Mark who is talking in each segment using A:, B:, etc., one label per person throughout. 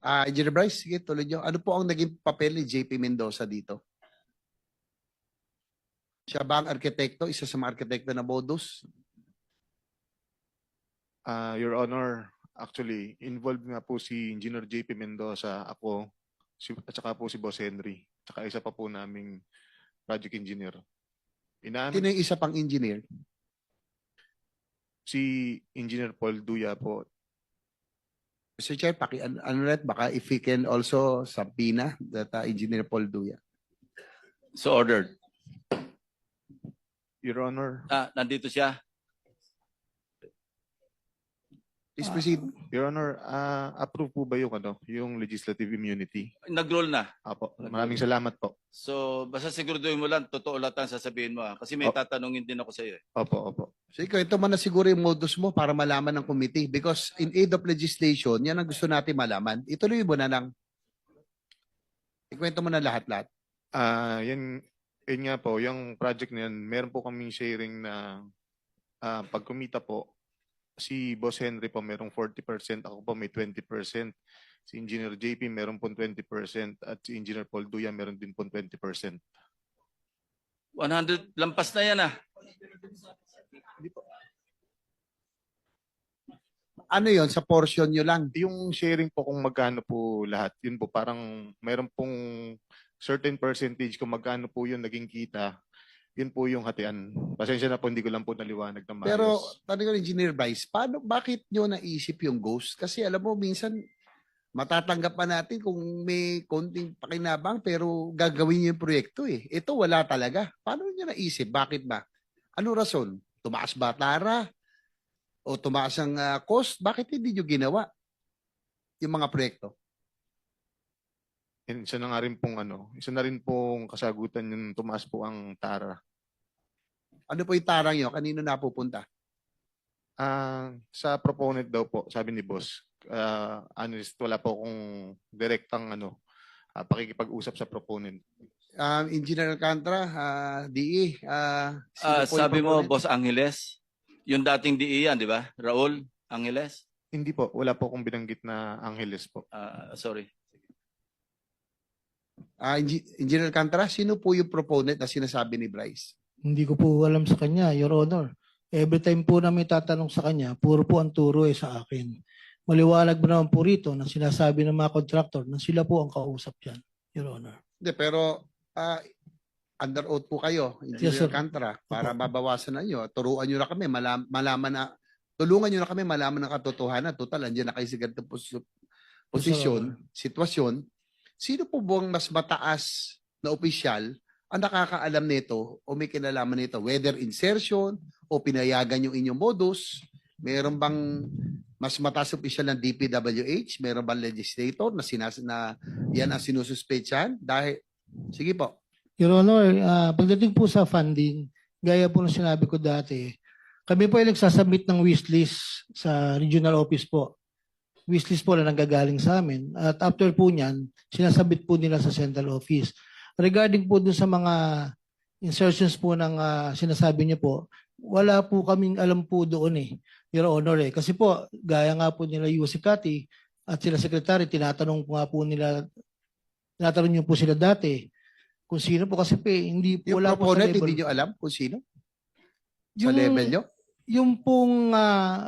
A: Engineer Bryce, sige, tuloy nyo. Ano po ang naging papel ni JP Mendoza dito? Siya ba ang arkitekto, isa sa mga arkitekto na modus?
B: Your Honor, actually, involved nga po si Engineer JP Mendoza, ako, at saka po si Boss Henry, at saka isa pa po naming project engineer.
A: Sino yung isa pang engineer?
B: Si Engineer Paul Duya po.
A: Mr. Chair, ulit, baka if we can also subpoena that Engineer Paul Duya.
C: So ordered.
B: Your Honor,
C: Nandito siya.
A: Please proceed.
B: Your Honor, approve po ba yung legislative immunity?
C: Nag-roll na.
B: Apo, maraming salamat po.
C: So basta siguraduhin mo lang, totoo lahat ang sasabihin mo. Kasi may tatanungin din ako sa iyo.
B: Opo.
A: So ikaw, ito man na siguro yung modus mo para malaman ng committee because in aid of legislation, yan ang gusto natin malaman. Ituloy mo na lang. Ikwento mo na lahat-lahat.
B: Yan nga po, yung project na yan, meron po kaming sharing na pag kumita po, si Boss Henry po merong 40%, ako po may 20%. Si Engineer JP meron po 20% at si Engineer Paul Duya meron din po 20%.
C: 100, lampas na yan ah.
A: Ano yon sa portion nyo lang?
B: Yung sharing po kung magkano po lahat, yun po parang meron pong certain percentage kung magkano po yun naging kita, yun po yung hatian. Pasensya na po, hindi ko lang po naliwanag ng maayos.
A: Pero, tanong ko, Engineer Bryce, bakit nyo naisip yung ghost? Kasi alam mo, minsan, matatanggap pa natin kung may konting pakinabang pero gagawin nyo yung proyekto eh. Ito wala talaga. Paano nyo naisip? Bakit ba? Ano rason? Tumaas ba tara? O tumaas ang cost? Bakit hindi nyo ginawa yung mga proyekto?
B: Isa na rin pong kasagutan yung tumaas po ang tara.
A: Ano po yung tarang nyo? Kanino napupunta?
B: Sa proponent daw po, sabi ni Boss. Honest, wala po akong direktang pakikipag-usap sa proponent.
A: Engineer Alcantara, DE. Sino po yung
C: Sabi mo,
A: proponent?
C: Boss Angeles, yung dating DE yan, di ba? Raul Angeles?
B: Hindi po, wala po akong binanggit na Angeles po.
C: Sorry.
A: Engineer Alcantara, sino po yung proponent na sinasabi ni Bryce?
D: Hindi ko po alam sa kanya, Your Honor. Every time po na may tatanong sa kanya, puro po ang turo sa akin. Maliwanag mo naman po rito na sinasabi ng mga contractor na sila po ang kausap dyan, Your Honor.
A: Hindi, pero under oath po kayo, Engineer
D: Yes, sir.
A: Alcantara, para mabawasan na nyo. Turuan nyo na kami, malaman na, tulungan nyo na kami malaman ng katotohanan. Total, andyan na kayo sa ganitong posisyon, sitwasyon. Sino po buwang mas mataas na opisyal ang nakakaalam nito o may kinalaman nito? Whether insertion o pinayagan yung inyong modus, meron bang mas mataas opisyal ng DPWH? Meron bang legislator na yan ang sinususpetsahan? Dahil, sige po.
D: Your Honor, pagdating po sa funding, gaya po ng sinabi ko dati, kami po ay nagsasubmit ng wishlist sa regional office po. Wishlist po na nanggagaling sa amin. At after po niyan, sinasabit po nila sa central office. Regarding po dun sa mga insertions po ng sinasabi niyo po, wala po kaming alam po doon Your Honor Kasi po, gaya nga po nila Yusek Kati at sila Secretary, tinatanong niyo po sila dati kung sino po kasi hindi po
A: Yung
D: wala po sa
A: proponent,
D: level.
A: hindi nyo alam kung sino? Sa level nyo?
D: Yung pong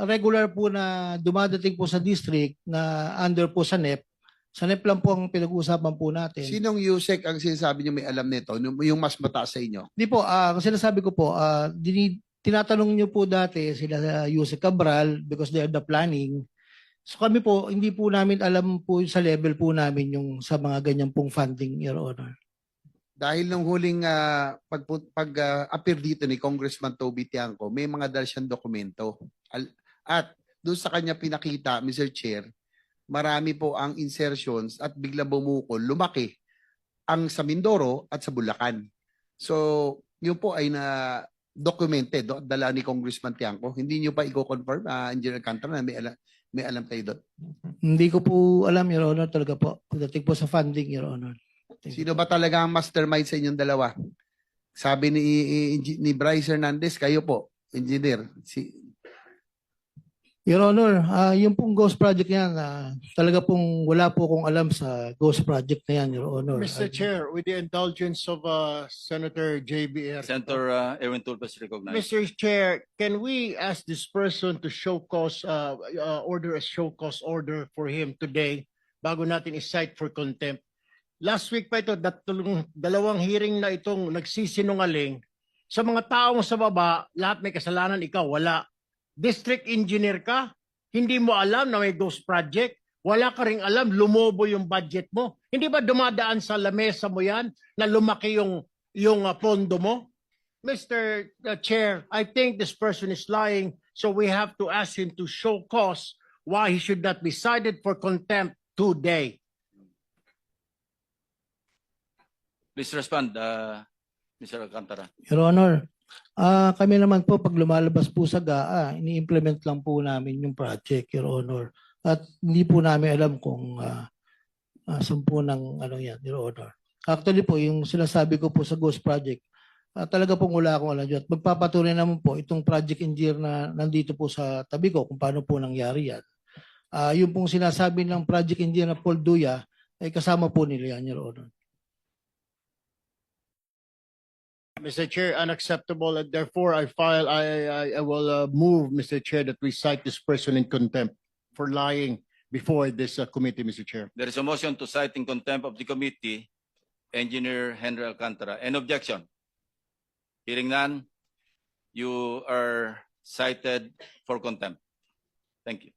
D: regular po na dumadating po sa district na under po sa NEP lang po ang pinag-uusapan po natin.
A: Sinong Yusek ang sinasabi nyo may alam nito? Yung mas mataas sa inyo?
D: Hindi po, kasi sinasabi ko po, tinatanong nyo po dati sila Yusek Cabral because they are the planning. So kami po, hindi po namin alam po sa level po namin yung sa mga ganyan pong funding, Your Honor.
A: Dahil nung huling pag-appear dito ni Congressman Toby Tiangco, may mga dala siyang dokumento. At doon sa kanya pinakita, Mr. Chair, marami po ang insertions at bigla bumukol, lumaki ang sa Mindoro at sa Bulacan. So, yun po ay na-documented, dala ni Congressman Tiangco. Hindi nyo pa i-confirm, Engineer Alcantara, na may alam kayo doon?
D: Hindi ko po alam, Your Honor, talaga po. Pagdating po sa funding, Your Honor.
A: Sino ba talaga ang mastermind sa inyong dalawa? Sabi ni Bryce Hernandez, kayo po, engineer.
D: Your Honor, yung pong ghost project yan, talaga pong wala po akong alam sa ghost project na yan, Your Honor.
E: Mr. Chair, with the indulgence of Senator JBR.
C: Senator Erwin Tulfo is recognized.
E: Mr. Chair, can we ask this person to show cause, order a show cause order for him today bago natin i-cite for contempt? Last week pa ito, dalawang hearing na itong nagsisinungaling. Sa mga taong sa baba, lahat may kasalanan, ikaw wala. District engineer ka, hindi mo alam na may ghost project, wala ka ring alam, lumobo yung budget mo. Hindi ba dumadaan sa lamesa mo yan na lumaki yung pondo mo? Mr. Chair, I think this person is lying, so we have to ask him to show cause why he should not be cited for contempt today.
C: Please respond, Mr. Alcantara.
D: Your Honor, kami naman po pag lumalabas po sa GAA, ini-implement lang po namin yung project, Your Honor. At hindi po namin alam kung saan po ng ano yan, Your Honor. Actually po, yung sinasabi ko po sa Ghost Project, talaga pong wala akong alam dyan. At magpapatunay naman po itong project engineer na nandito po sa tabi ko kung paano po nangyari yan. Yung pong sinasabi ng project engineer na Paul Duya, ay kasama po nila yan, Your Honor.
E: Mr. Chair, unacceptable, and therefore I will move, Mr. Chair, that we cite this person in contempt for lying before this committee, Mr. Chair.
C: There is a motion to cite in contempt of the committee, Engineer Henry Alcantara. Any objection? Hearing none, you are cited for contempt. Thank you.